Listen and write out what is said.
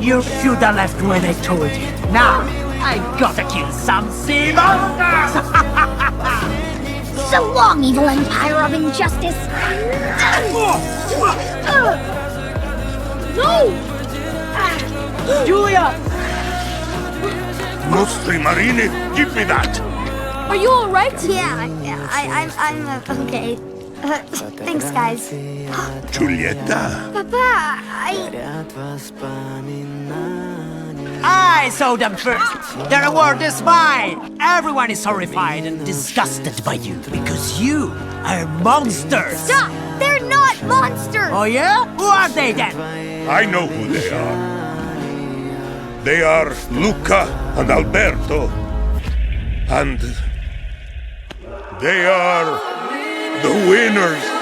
You should have left when I told you. Now, I gotta kill some sea monsters! So long, evil empire of injustice! No! Julia! Nostri marini, give me that! Are you alright? Yeah, I'm okay. Thanks, guys. Giulietta? Papa, I saw them first. Their reward is mine. Everyone is horrified and disgusted by you because you are monsters. Stop! They're not monsters! Oh yeah? Who are they then? I know who they are. They are Luca and Alberto. And they are the winners.